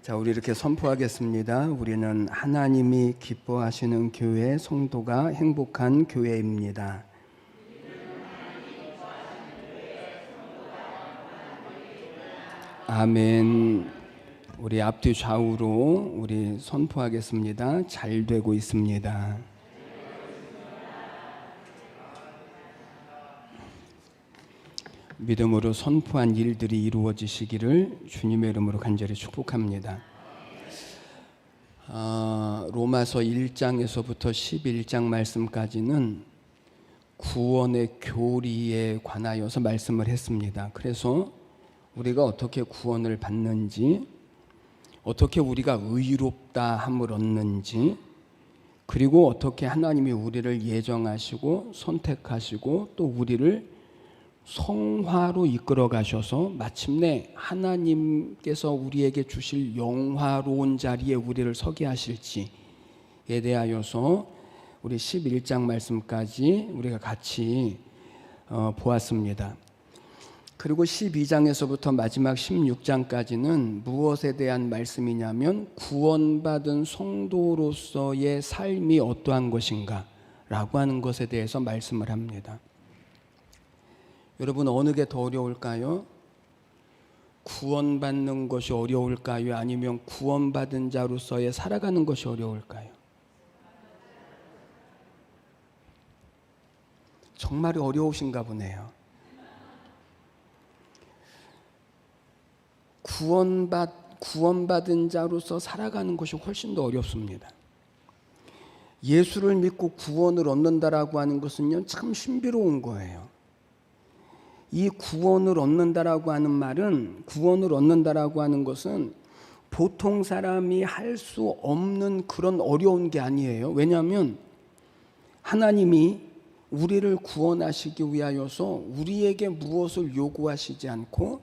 자, 우리 이렇게 선포하겠습니다. 우리는 하나님이 기뻐하시는 교회, 성도가 행복한 교회입니다. 아멘. 우리 앞뒤 좌우로 우리 선포하겠습니다. 잘 되고 있습니다. 믿음으로 선포한 일들이 이루어지시기를 주님의 이름으로 간절히 축복합니다. 로마서 1장에서부터 11장 말씀까지는 구원의 교리에 관하여서 말씀을 했습니다. 그래서 우리가 어떻게 구원을 받는지, 어떻게 우리가 의롭다 함을 얻는지, 그리고 어떻게 하나님이 우리를 예정하시고 선택하시고 또 우리를 성화로 이끌어 가셔서 마침내 하나님께서 우리에게 주실 영화로운 자리에 우리를 서게 하실지에 대하여서 우리 11장 말씀까지 우리가 같이 보았습니다. 그리고 12장에서부터 마지막 16장까지는 무엇에 대한 말씀이냐면 구원받은 성도로서의 삶이 어떠한 것인가 라고 하는 것에 대해서 말씀을 합니다. 여러분, 어느 게 더 어려울까요? 구원받는 것이 어려울까요? 아니면 구원받은 자로서의 살아가는 것이 어려울까요? 정말 어려우신가 보네요. 구원받은 자로서 살아가는 것이 훨씬 더 어렵습니다. 예수를 믿고 구원을 얻는다라고 하는 것은요, 참 신비로운 거예요. 이 구원을 얻는다라고 하는 말은, 구원을 얻는다라고 하는 것은 보통 사람이 할 수 없는 그런 어려운 게 아니에요. 왜냐하면 하나님이 우리를 구원하시기 위하여서 우리에게 무엇을 요구하시지 않고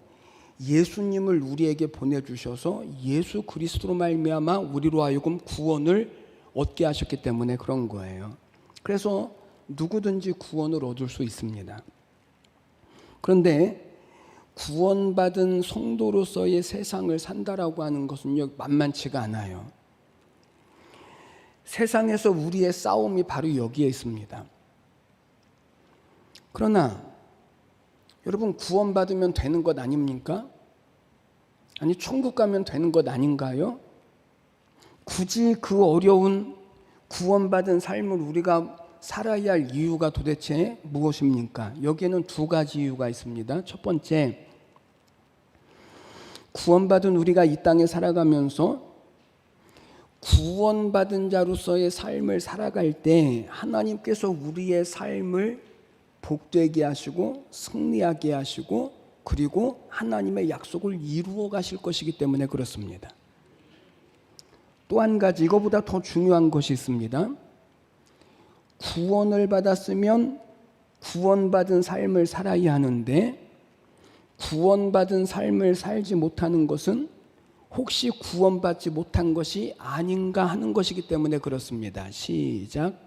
예수님을 우리에게 보내주셔서 예수 그리스도로 말미암아 우리로 하여금 구원을 얻게 하셨기 때문에 그런 거예요. 그래서 누구든지 구원을 얻을 수 있습니다. 그런데 구원받은 성도로서의 세상을 산다라고 하는 것은요, 만만치가 않아요. 세상에서 우리의 싸움이 바로 여기에 있습니다. 그러나 여러분, 구원받으면 되는 것 아닙니까? 아니, 천국 가면 되는 것 아닌가요? 굳이 그 어려운 구원받은 삶을 우리가 살아야 할 이유가 도대체 무엇입니까? 여기에는 두 가지 이유가 있습니다. 첫 번째, 구원받은 우리가 이 땅에 살아가면서 구원받은 자로서의 삶을 살아갈 때 하나님께서 우리의 삶을 복되게 하시고 승리하게 하시고 그리고 하나님의 약속을 이루어 가실 것이기 때문에 그렇습니다. 또 한 가지, 이거보다 더 중요한 것이 있습니다. 구원을 받았으면 구원받은 삶을 살아야 하는데 구원받은 삶을 살지 못하는 것은 혹시 구원받지 못한 것이 아닌가 하는 것이기 때문에 그렇습니다. 시작.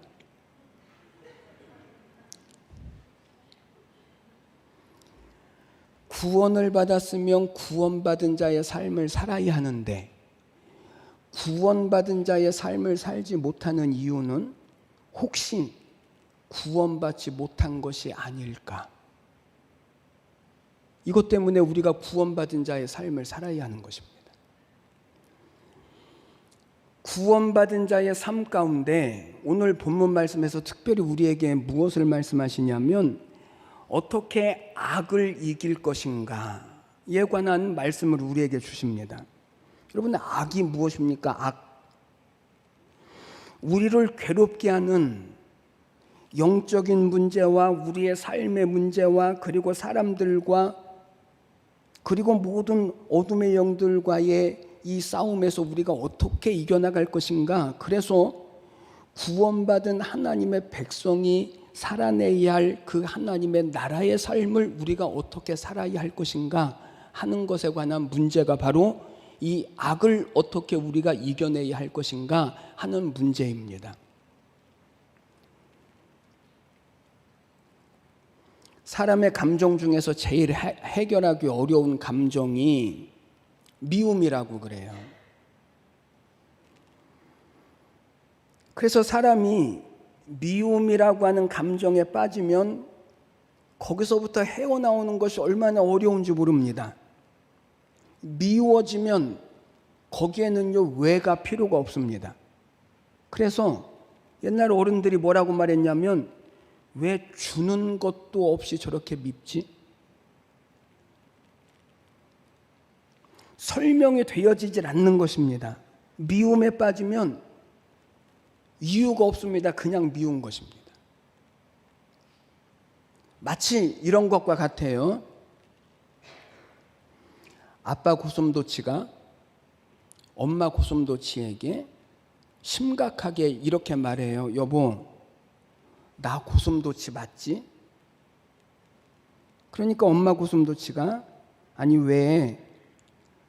구원을 받았으면 구원받은 자의 삶을 살아야 하는데 구원받은 자의 삶을 살지 못하는 이유는 혹시 구원받지 못한 것이 아닐까? 이것 때문에 우리가 구원받은 자의 삶을 살아야 하는 것입니다. 구원받은 자의 삶 가운데 오늘 본문 말씀에서 특별히 우리에게 무엇을 말씀하시냐면 어떻게 악을 이길 것인가에 관한 말씀을 우리에게 주십니다. 여러분, 악이 무엇입니까? 악. 우리를 괴롭게 하는 영적인 문제와 우리의 삶의 문제와 그리고 사람들과 그리고 모든 어둠의 영들과의 이 싸움에서 우리가 어떻게 이겨나갈 것인가. 그래서 구원받은 하나님의 백성이 살아내야 할 그 하나님의 나라의 삶을 우리가 어떻게 살아야 할 것인가 하는 것에 관한 문제가 바로 이 악을 어떻게 우리가 이겨내야 할 것인가 하는 문제입니다. 사람의 감정 중에서 제일 해결하기 어려운 감정이 미움이라고 그래요. 그래서 사람이 미움이라고 하는 감정에 빠지면 거기서부터 헤어나오는 것이 얼마나 어려운지 모릅니다. 미워지면 거기에는요 왜가 필요가 없습니다. 그래서 옛날 어른들이 뭐라고 말했냐면, 왜 주는 것도 없이 저렇게 밉지? 설명이 되어지질 않는 것입니다. 미움에 빠지면 이유가 없습니다. 그냥 미운 것입니다. 마치 이런 것과 같아요. 아빠 고슴도치가 엄마 고슴도치에게 심각하게 이렇게 말해요. 여보, 나 고슴도치 맞지? 그러니까 엄마 고슴도치가, 아니 왜,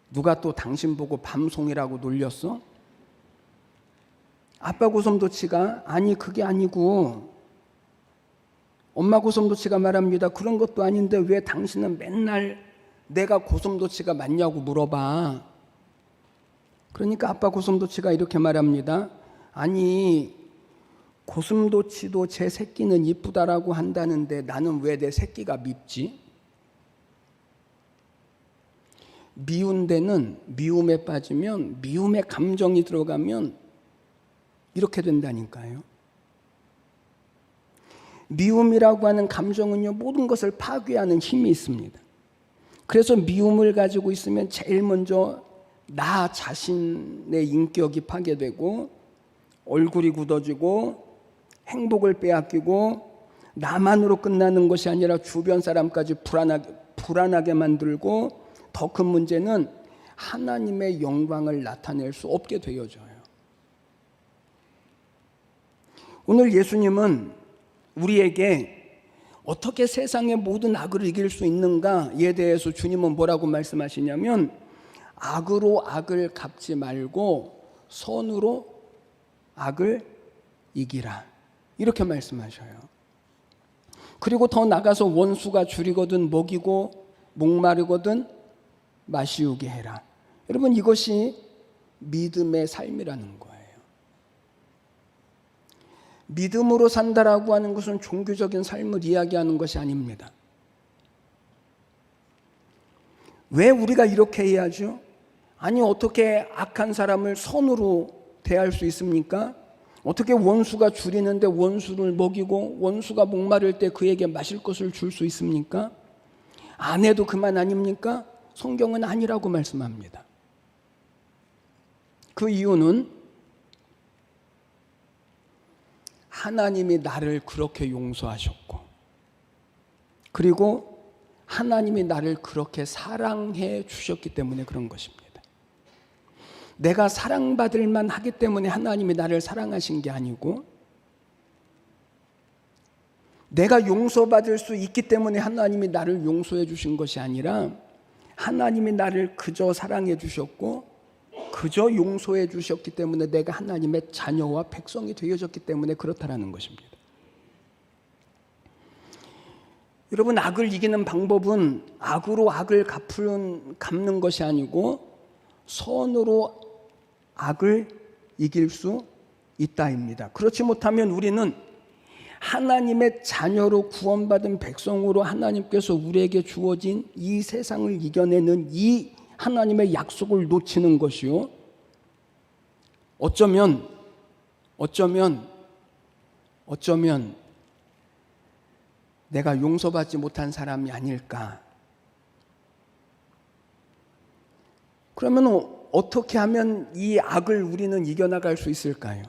누가 또 당신 보고 밤송이라고 놀렸어? 아빠 고슴도치가, 아니 그게 아니고, 엄마 고슴도치가 말합니다. 그런 것도 아닌데 왜 당신은 맨날 내가 고슴도치가 맞냐고 물어봐. 그러니까 아빠 고슴도치가 이렇게 말합니다. 아니 고슴도치도 제 새끼는 이쁘다라고 한다는데 나는 왜 내 새끼가 밉지? 미운 데는 미움에 빠지면, 미움의 감정이 들어가면 이렇게 된다니까요. 미움이라고 하는 감정은요 모든 것을 파괴하는 힘이 있습니다. 그래서 미움을 가지고 있으면 제일 먼저 나 자신의 인격이 파괴되고, 얼굴이 굳어지고, 행복을 빼앗기고, 나만으로 끝나는 것이 아니라 주변 사람까지 불안하게 만들고, 더 큰 문제는 하나님의 영광을 나타낼 수 없게 되어져요. 오늘 예수님은 우리에게 어떻게 세상의 모든 악을 이길 수 있는가에 대해서 주님은 뭐라고 말씀하시냐면, 악으로 악을 갚지 말고 선으로 악을 이기라, 이렇게 말씀하셔요. 그리고 더 나가서 원수가 줄이거든 먹이고 목마르거든 마시우게 해라. 여러분, 이것이 믿음의 삶이라는 거예요. 믿음으로 산다라고 하는 것은 종교적인 삶을 이야기하는 것이 아닙니다. 왜 우리가 이렇게 해야죠? 아니 어떻게 악한 사람을 선으로 대할 수 있습니까? 어떻게 원수가 줄이는데 원수를 먹이고 원수가 목마를 때 그에게 마실 것을 줄 수 있습니까? 안 해도 그만 아닙니까? 성경은 아니라고 말씀합니다. 그 이유는 하나님이 나를 그렇게 용서하셨고, 그리고 하나님이 나를 그렇게 사랑해 주셨기 때문에 그런 것입니다. 내가 사랑받을 만하기 때문에 하나님이 나를 사랑하신 게 아니고, 내가 용서받을 수 있기 때문에 하나님이 나를 용서해 주신 것이 아니라, 하나님이 나를 그저 사랑해 주셨고 그저 용서해 주셨기 때문에 내가 하나님의 자녀와 백성이 되어졌기 때문에 그렇다라는 것입니다. 여러분, 악을 이기는 방법은 악으로 악을 갚는 것이 아니고 선으로 악을 이길 수 있다입니다. 그렇지 못하면 우리는 하나님의 자녀로 구원받은 백성으로 하나님께서 우리에게 주어진 이 세상을 이겨내는 이 하나님의 약속을 놓치는 것이요, 어쩌면 내가 용서받지 못한 사람이 아닐까. 그러면 어떻게 하면 이 악을 우리는 이겨나갈 수 있을까요?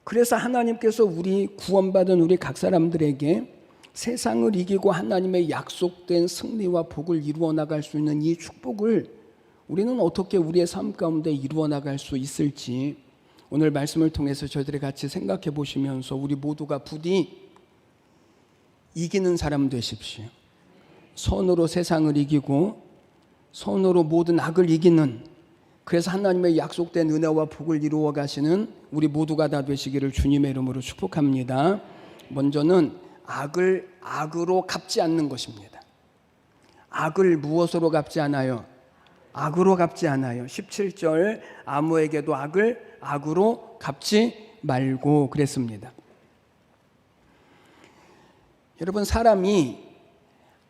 그래서 하나님께서 우리 구원받은 우리 각 사람들에게 세상을 이기고 하나님의 약속된 승리와 복을 이루어 나갈 수 있는 이 축복을 우리는 어떻게 우리의 삶 가운데 이루어 나갈 수 있을지, 오늘 말씀을 통해서 저희들이 같이 생각해 보시면서 우리 모두가 부디 이기는 사람 되십시오. 선으로 세상을 이기고 선으로 모든 악을 이기는, 그래서 하나님의 약속된 은혜와 복을 이루어 가시는 우리 모두가 다 되시기를 주님의 이름으로 축복합니다. 먼저는 악을 악으로 갚지 않는 것입니다. 악을 무엇으로 갚지 않아요? 악으로 갚지 않아요. 17절, 아무에게도 악을 악으로 갚지 말고 그랬습니다. 여러분, 사람이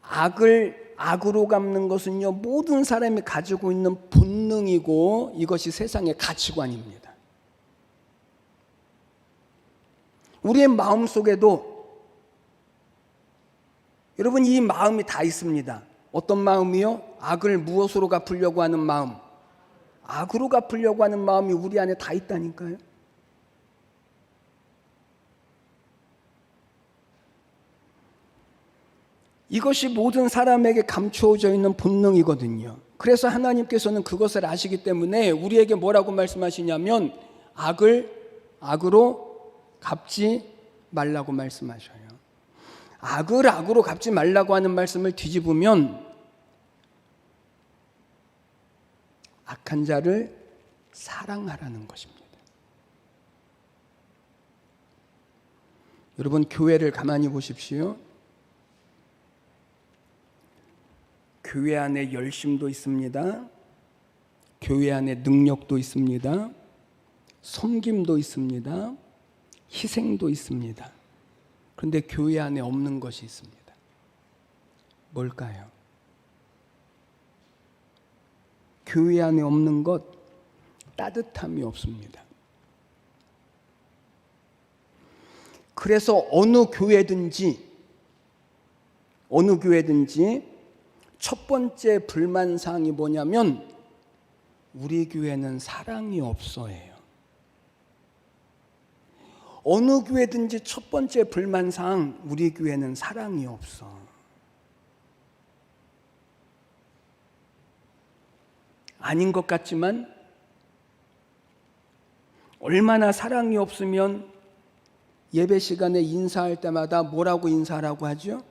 악을 악으로 갚는 것은요, 모든 사람이 가지고 있는 본능이고 이것이 세상의 가치관입니다. 우리의 마음속에도 여러분, 이 마음이 다 있습니다. 어떤 마음이요? 악을 무엇으로 갚으려고 하는 마음, 악으로 갚으려고 하는 마음이 우리 안에 다 있다니까요. 이것이 모든 사람에게 감추어져 있는 본능이거든요. 그래서 하나님께서는 그것을 아시기 때문에 우리에게 뭐라고 말씀하시냐면 악을 악으로 갚지 말라고 말씀하셔요. 악을 악으로 갚지 말라고 하는 말씀을 뒤집으면 악한 자를 사랑하라는 것입니다. 여러분, 교회를 가만히 보십시오. 교회 안에 열심도 있습니다. 교회 안에 능력도 있습니다. 섬김도 있습니다. 희생도 있습니다. 그런데 교회 안에 없는 것이 있습니다. 뭘까요? 교회 안에 없는 것, 따뜻함이 없습니다. 그래서 어느 교회든지 첫 번째 불만사항이 뭐냐면 우리 교회는 사랑이 없어요. 어느 교회든지 첫 번째 불만사항, 우리 교회는 사랑이 없어. 아닌 것 같지만 얼마나 사랑이 없으면 예배 시간에 인사할 때마다 뭐라고 인사하라고 하죠?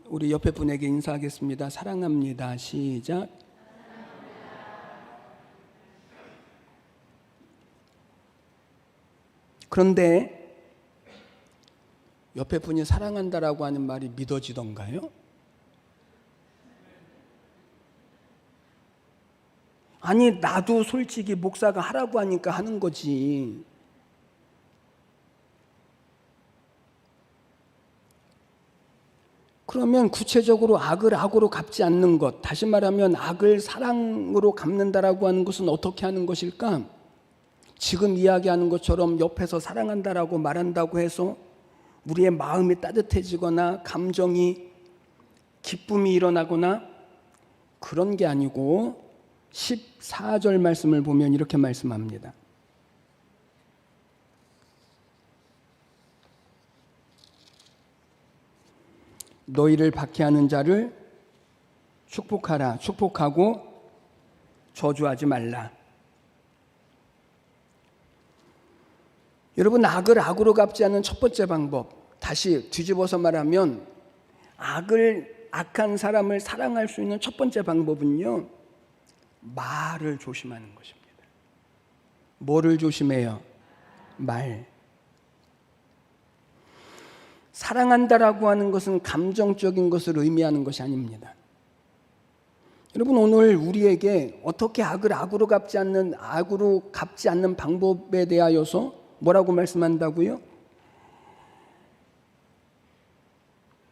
우리 옆에 분에게 인사하겠습니다. 사랑합니다. 시작. 그런데 옆에 분이 사랑한다라고 하는 말이 믿어지던가요? 아니, 나도 솔직히 목사가 하라고 하니까 하는 거지. 그러면 구체적으로 악을 악으로 갚지 않는 것, 다시 말하면 악을 사랑으로 갚는다라고 하는 것은 어떻게 하는 것일까? 지금 이야기하는 것처럼 옆에서 사랑한다라고 말한다고 해서 우리의 마음이 따뜻해지거나 감정이 기쁨이 일어나거나 그런 게 아니고 14절 말씀을 보면 이렇게 말씀합니다. 너희를 박해하는 자를 축복하라. 축복하고 저주하지 말라. 여러분, 악을 악으로 갚지 않는 첫 번째 방법, 다시 뒤집어서 말하면 악한 사람을 사랑할 수 있는 첫 번째 방법은요, 말을 조심하는 것입니다. 뭐를 조심해요? 말. 사랑한다라고 하는 것은 감정적인 것을 의미하는 것이 아닙니다. 여러분, 오늘 우리에게 어떻게 악을 악으로 갚지 않는 방법에 대하여서 뭐라고 말씀한다고요?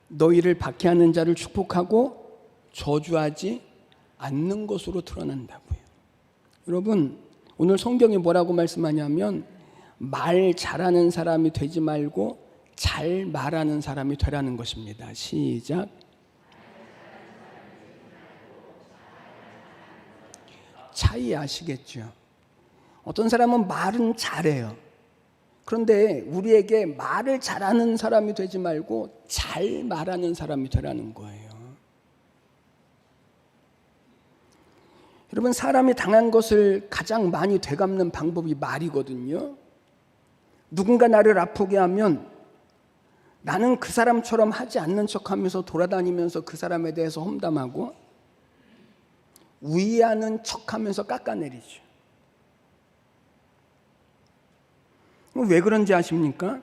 너희를 박해하는 자를 축복하고 저주하지 않는 것으로 드러난다고요. 여러분, 오늘 성경이 뭐라고 말씀하냐면 말 잘하는 사람이 되지 말고 잘 말하는 사람이 되라는 것입니다. 시작. 차이 아시겠죠? 어떤 사람은 말은 잘해요. 그런데 우리에게 말을 잘하는 사람이 되지 말고 잘 말하는 사람이 되라는 거예요. 여러분, 사람이 당한 것을 가장 많이 되갚는 방법이 말이거든요. 누군가 나를 아프게 하면 나는 그 사람처럼 하지 않는 척하면서 돌아다니면서 그 사람에 대해서 험담하고 위하는 척하면서 깎아내리죠. 왜 그런지 아십니까?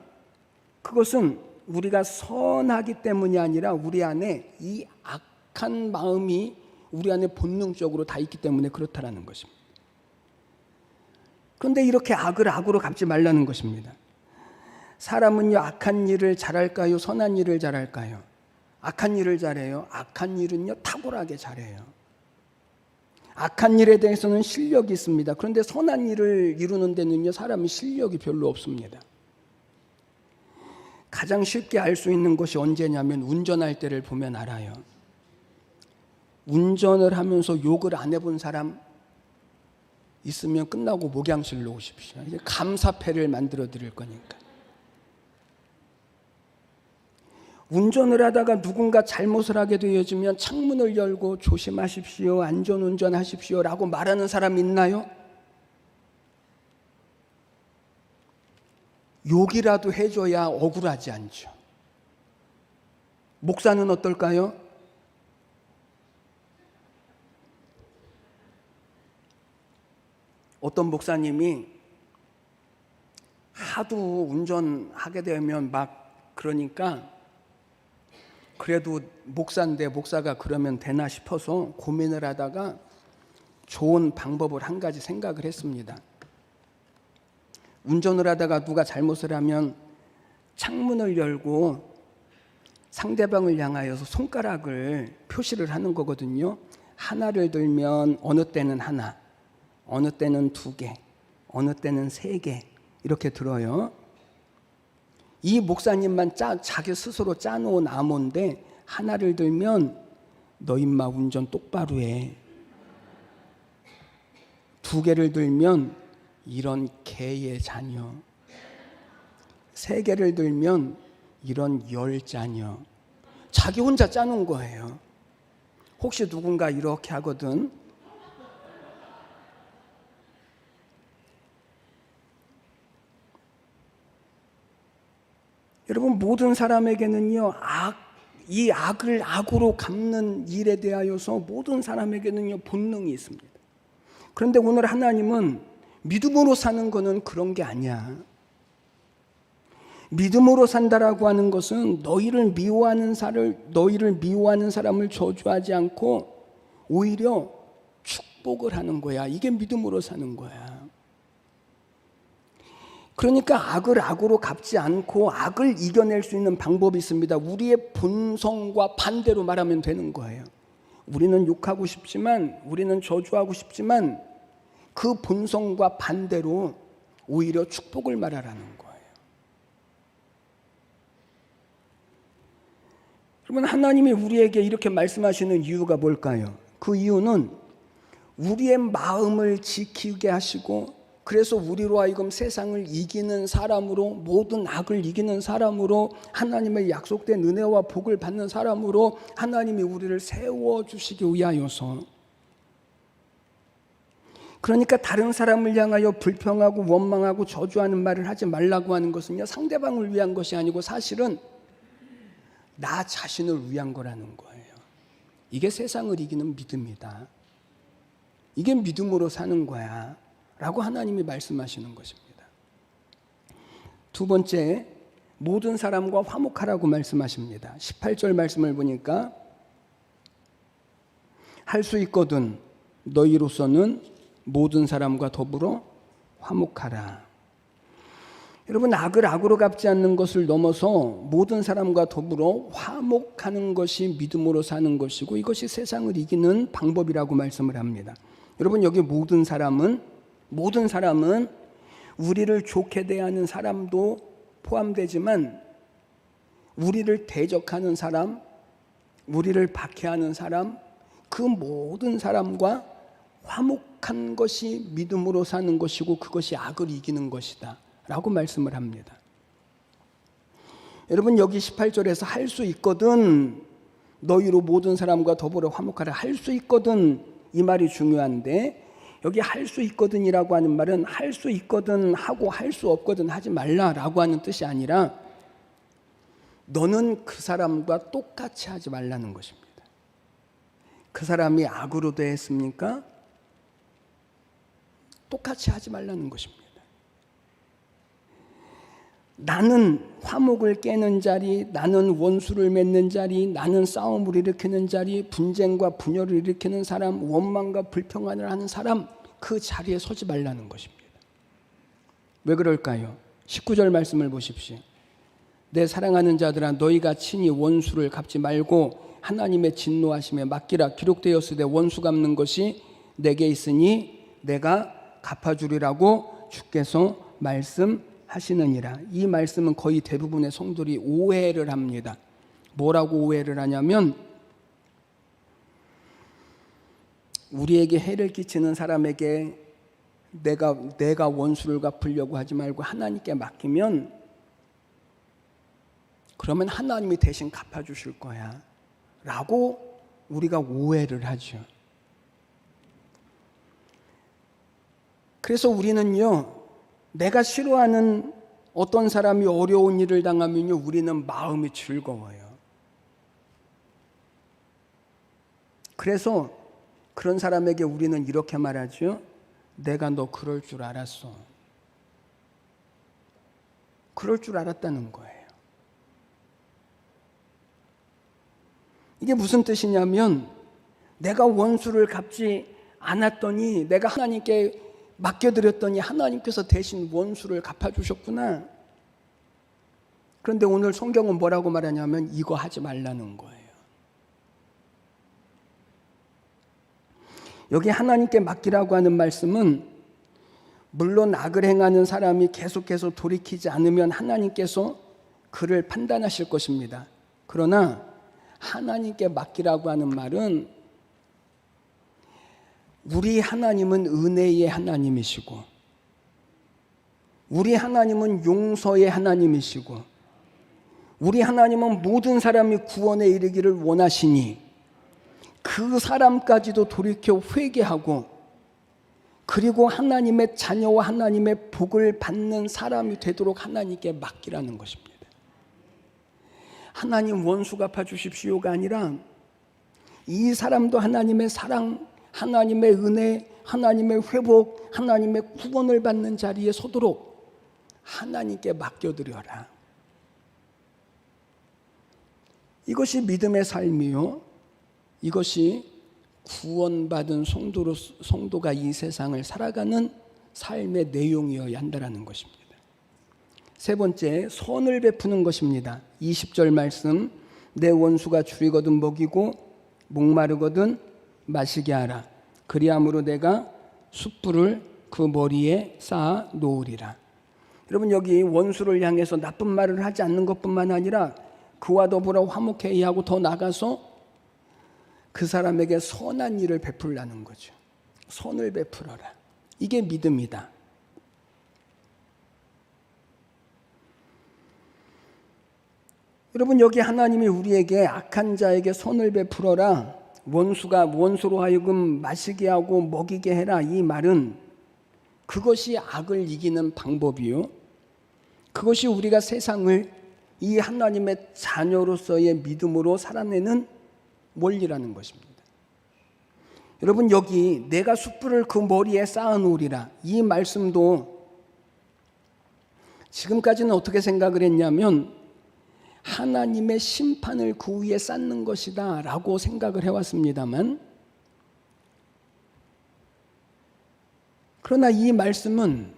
그것은 우리가 선하기 때문이 아니라 우리 안에 이 악한 마음이 우리 안에 본능적으로 다 있기 때문에 그렇다라는 것입니다. 그런데 이렇게 악을 악으로 갚지 말라는 것입니다. 사람은요, 악한 일을 잘할까요? 선한 일을 잘할까요? 악한 일을 잘해요. 악한 일은요, 탁월하게 잘해요. 악한 일에 대해서는 실력이 있습니다. 그런데 선한 일을 이루는 데는요, 사람이 실력이 별로 없습니다. 가장 쉽게 알 수 있는 것이 언제냐면 운전할 때를 보면 알아요. 운전을 하면서 욕을 안 해본 사람 있으면 끝나고 목양실로 오십시오. 이제 감사패를 만들어 드릴 거니까. 운전을 하다가 누군가 잘못을 하게 되어지면 창문을 열고 조심하십시오, 안전운전하십시오 라고 말하는 사람 있나요? 욕이라도 해줘야 억울하지 않죠. 목사는 어떨까요? 어떤 목사님이 하도 운전하게 되면 막 그러니까 그래도 목사인데 목사가 그러면 되나 싶어서 고민을 하다가 좋은 방법을 한 가지 생각을 했습니다. 운전을 하다가 누가 잘못을 하면 창문을 열고 상대방을 향하여서 손가락을 표시를 하는 거거든요. 하나를 들면 어느 때는 하나, 어느 때는 2개, 어느 때는 3개 이렇게 들어요. 이 목사님만 자기 스스로 짜놓은 암호인데 하나를 들면 너 임마 운전 똑바로 해. 2개를 들면 이런 개의 자녀. 3개를 들면 이런 열자녀. 자기 혼자 짜놓은 거예요. 혹시 누군가 이렇게 하거든. 여러분, 모든 사람에게는요, 이 악을 악으로 갚는 일에 대하여서 모든 사람에게는요, 본능이 있습니다. 그런데 오늘 하나님은 믿음으로 사는 거는 그런 게 아니야. 믿음으로 산다라고 하는 것은 너희를 미워하는 사람을 저주하지 않고 오히려 축복을 하는 거야. 이게 믿음으로 사는 거야. 그러니까 악을 악으로 갚지 않고 악을 이겨낼 수 있는 방법이 있습니다. 우리의 본성과 반대로 말하면 되는 거예요. 우리는 욕하고 싶지만, 우리는 저주하고 싶지만 그 본성과 반대로 오히려 축복을 말하라는 거예요. 그러면 하나님이 우리에게 이렇게 말씀하시는 이유가 뭘까요? 그 이유는 우리의 마음을 지키게 하시고, 그래서 우리로 하여금 세상을 이기는 사람으로, 모든 악을 이기는 사람으로, 하나님의 약속된 은혜와 복을 받는 사람으로 하나님이 우리를 세워주시기 위하여서. 그러니까 다른 사람을 향하여 불평하고 원망하고 저주하는 말을 하지 말라고 하는 것은요, 상대방을 위한 것이 아니고 사실은 나 자신을 위한 거라는 거예요. 이게 세상을 이기는 믿음이다. 이게 믿음으로 사는 거야 라고 하나님이 말씀하시는 것입니다. 2번째, 모든 사람과 화목하라고 말씀하십니다. 18절 말씀을 보니까 할 수 있거든 너희로서는 모든 사람과 더불어 화목하라. 여러분, 악을 악으로 갚지 않는 것을 넘어서 모든 사람과 더불어 화목하는 것이 믿음으로 사는 것이고, 이것이 세상을 이기는 방법이라고 말씀을 합니다. 여러분, 여기 모든 사람은 우리를 좋게 대하는 사람도 포함되지만 우리를 대적하는 사람, 우리를 박해하는 사람, 그 모든 사람과 화목한 것이 믿음으로 사는 것이고 그것이 악을 이기는 것이다 라고 말씀을 합니다. 여러분, 여기 18절에서 할 수 있거든 너희로 모든 사람과 더불어 화목하라, 할 수 있거든, 이 말이 중요한데, 여기 할 수 있거든이라고 하는 말은 할 수 있거든 하고 할 수 없거든 하지 말라라고 하는 뜻이 아니라 너는 그 사람과 똑같이 하지 말라는 것입니다. 그 사람이 악으로 대했습니까? 똑같이 하지 말라는 것입니다. 나는 화목을 깨는 자리, 나는 원수를 맺는 자리, 나는 싸움을 일으키는 자리, 분쟁과 분열을 일으키는 사람, 원망과 불평안을 하는 사람, 그 자리에 서지 말라는 것입니다. 왜 그럴까요? 19절 말씀을 보십시오. 내 사랑하는 자들아 너희가 친히 원수를 갚지 말고 하나님의 진노하심에 맡기라. 기록되었으되 원수 갚는 것이 내게 있으니 내가 갚아주리라고 주께서 말씀하시느니라. 이 말씀은 거의 대부분의 성도들이 오해를 합니다. 뭐라고 오해를 하냐면 우리에게 해를 끼치는 사람에게 내가 원수를 갚으려고 하지 말고 하나님께 맡기면 그러면 하나님이 대신 갚아주실 거야 라고 우리가 오해를 하죠. 그래서 우리는요, 내가 싫어하는 어떤 사람이 어려운 일을 당하면요, 우리는 마음이 즐거워요. 그래서 그런 사람에게 우리는 이렇게 말하죠. 내가 너 그럴 줄 알았어. 그럴 줄 알았다는 거예요. 이게 무슨 뜻이냐면 내가 원수를 갚지 않았더니 내가 하나님께 맡겨드렸더니 하나님께서 대신 원수를 갚아주셨구나. 그런데 오늘 성경은 뭐라고 말하냐면 이거 하지 말라는 거예요. 여기 하나님께 맡기라고 하는 말씀은 물론 악을 행하는 사람이 계속해서 돌이키지 않으면 하나님께서 그를 판단하실 것입니다. 그러나 하나님께 맡기라고 하는 말은 우리 하나님은 은혜의 하나님이시고 우리 하나님은 용서의 하나님이시고 우리 하나님은 모든 사람이 구원에 이르기를 원하시니 그 사람까지도 돌이켜 회개하고 그리고 하나님의 자녀와 하나님의 복을 받는 사람이 되도록 하나님께 맡기라는 것입니다. 하나님 원수 갚아주십시오가 아니라 이 사람도 하나님의 사랑, 하나님의 은혜, 하나님의 회복, 하나님의 구원을 받는 자리에 서도록 하나님께 맡겨드려라. 이것이 믿음의 삶이요, 이것이 구원받은 성도가 이 세상을 살아가는 삶의 내용이어야 한다는 것입니다. 세 번째, 선을 베푸는 것입니다. 20절 말씀, 내 원수가 줄이거든 먹이고 목마르거든 마시게 하라. 그리함으로 내가 숯불을 그 머리에 쌓아 놓으리라. 여러분, 여기 원수를 향해서 나쁜 말을 하지 않는 것뿐만 아니라 그와 더불어 화목해야 하고 더 나가서 그 사람에게 선한 일을 베풀라는 거죠. 선을 베풀어라. 이게 믿음이다. 여러분, 여기 하나님이 우리에게 악한 자에게 선을 베풀어라, 원수로 하여금 마시게 하고 먹이게 해라, 이 말은 그것이 악을 이기는 방법이요, 그것이 우리가 세상을 이 하나님의 자녀로서의 믿음으로 살아내는 원리라는 것입니다. 여러분, 여기 내가 숯불을 그 머리에 쌓아놓으리라, 이 말씀도 지금까지는 어떻게 생각을 했냐면 하나님의 심판을 그 위에 쌓는 것이다 라고 생각을 해왔습니다만, 그러나 이 말씀은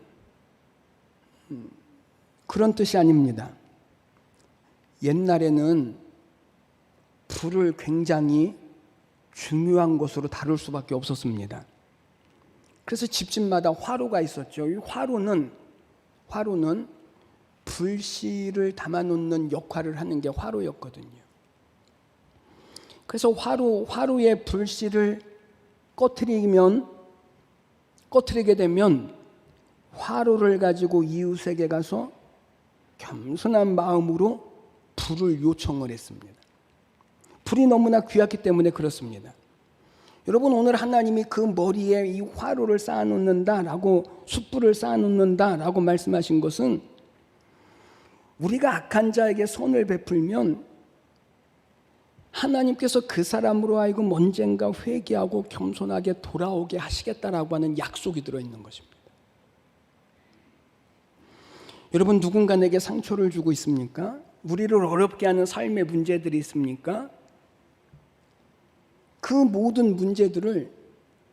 그런 뜻이 아닙니다. 옛날에는 불을 굉장히 중요한 것으로 다룰 수밖에 없었습니다. 그래서 집집마다 화로가 있었죠. 이 화로는 불씨를 담아놓는 역할을 하는 게 화로였거든요. 그래서 화로에 불씨를 꺼트리게 되면 화로를 가지고 이웃에게 가서 겸손한 마음으로 불을 요청을 했습니다. 불이 너무나 귀하기 때문에 그렇습니다. 여러분, 오늘 하나님이 그 머리에 이 화로를 쌓아놓는다라고, 숯불을 쌓아놓는다라고 말씀하신 것은 우리가 악한 자에게 선을 베풀면 하나님께서 그 사람으로 하여금 언젠가 회개하고 겸손하게 돌아오게 하시겠다라고 하는 약속이 들어있는 것입니다. 여러분, 누군가 내게 상처를 주고 있습니까? 우리를 어렵게 하는 삶의 문제들이 있습니까? 그 모든 문제들을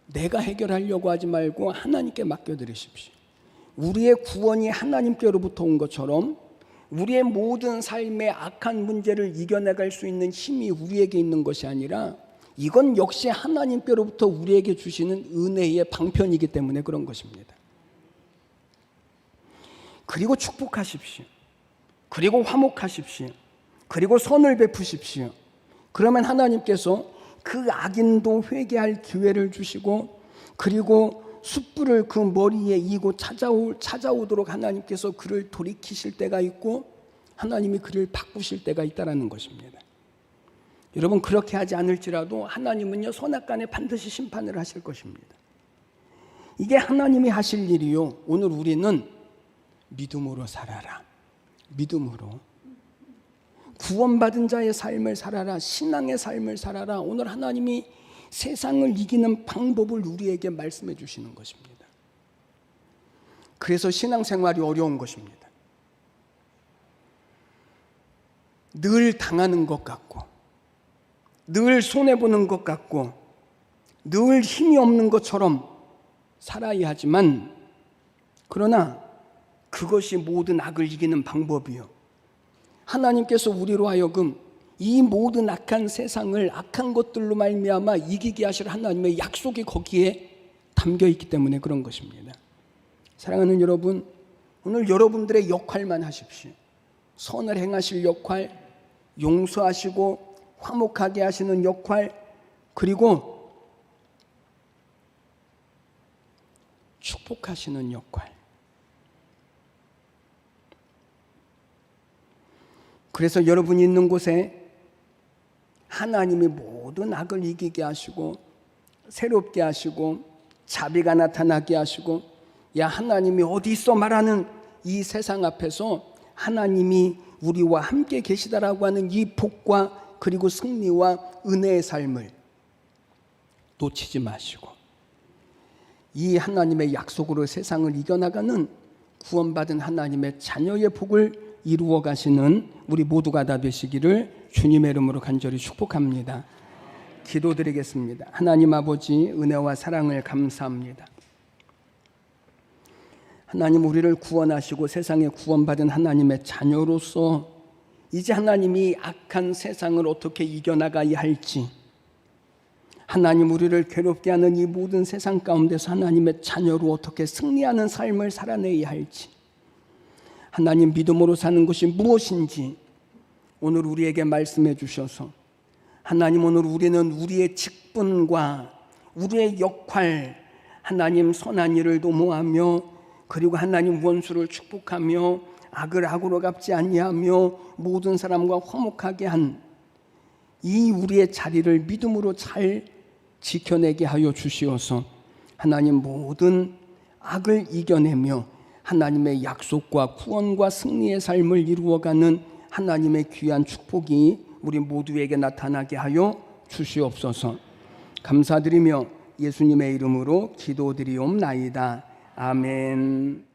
내가 해결하려고 하지 말고 하나님께 맡겨드리십시오. 우리의 구원이 하나님께로부터 온 것처럼 우리의 모든 삶의 악한 문제를 이겨나갈 수 있는 힘이 우리에게 있는 것이 아니라 이건 역시 하나님께로부터 우리에게 주시는 은혜의 방편이기 때문에 그런 것입니다. 그리고 축복하십시오. 그리고 화목하십시오. 그리고 선을 베푸십시오. 그러면 하나님께서 그 악인도 회개할 기회를 주시고, 그리고 숯불을 그 머리에 이고 찾아오도록 하나님께서 그를 돌이키실 때가 있고, 하나님이 그를 바꾸실 때가 있다는 것입니다. 여러분, 그렇게 하지 않을지라도 하나님은요, 선악간에 반드시 심판을 하실 것입니다. 이게 하나님이 하실 일이요. 오늘 우리는 믿음으로 살아라. 믿음으로. 구원받은 자의 삶을 살아라. 신앙의 삶을 살아라. 오늘 하나님이 세상을 이기는 방법을 우리에게 말씀해 주시는 것입니다. 그래서 신앙생활이 어려운 것입니다. 늘 당하는 것 같고, 늘 손해보는 것 같고, 늘 힘이 없는 것처럼 살아야 하지만, 그러나 그것이 모든 악을 이기는 방법이요. 하나님께서 우리로 하여금 이 모든 악한 세상을 악한 것들로 말미암아 이기게 하실 하나님의 약속이 거기에 담겨 있기 때문에 그런 것입니다. 사랑하는 여러분, 오늘 여러분들의 역할만 하십시오. 선을 행하실 역할, 용서하시고 화목하게 하시는 역할, 그리고 축복하시는 역할. 그래서 여러분이 있는 곳에 하나님이 모든 악을 이기게 하시고 새롭게 하시고 자비가 나타나게 하시고, 야, 하나님이 어디 있어 말하는 이 세상 앞에서 하나님이 우리와 함께 계시다라고 하는 이 복과 그리고 승리와 은혜의 삶을 놓치지 마시고, 이 하나님의 약속으로 세상을 이겨나가는 구원받은 하나님의 자녀의 복을 이루어 가시는 우리 모두가 다 되시기를 주님의 이름으로 간절히 축복합니다. 기도드리겠습니다. 하나님 아버지, 은혜와 사랑을 감사합니다. 하나님, 우리를 구원하시고 세상에 구원받은 하나님의 자녀로서 이제 하나님이 악한 세상을 어떻게 이겨나가야 할지, 하나님, 우리를 괴롭게 하는 이 모든 세상 가운데서 하나님의 자녀로 어떻게 승리하는 삶을 살아내야 할지, 하나님, 믿음으로 사는 것이 무엇인지 오늘 우리에게 말씀해 주셔서, 하나님, 오늘 우리는 우리의 직분과 우리의 역할, 하나님, 선한 일을 도모하며, 그리고 하나님, 원수를 축복하며 악을 악으로 갚지 아니하며 모든 사람과 화목하게 한 이 우리의 자리를 믿음으로 잘 지켜내게 하여 주시어서 하나님, 모든 악을 이겨내며 하나님의 약속과 구원과 승리의 삶을 이루어가는 하나님의 귀한 축복이 우리 모두에게 나타나게 하여 주시옵소서. 감사드리며 예수님의 이름으로 기도드리옵나이다. 아멘.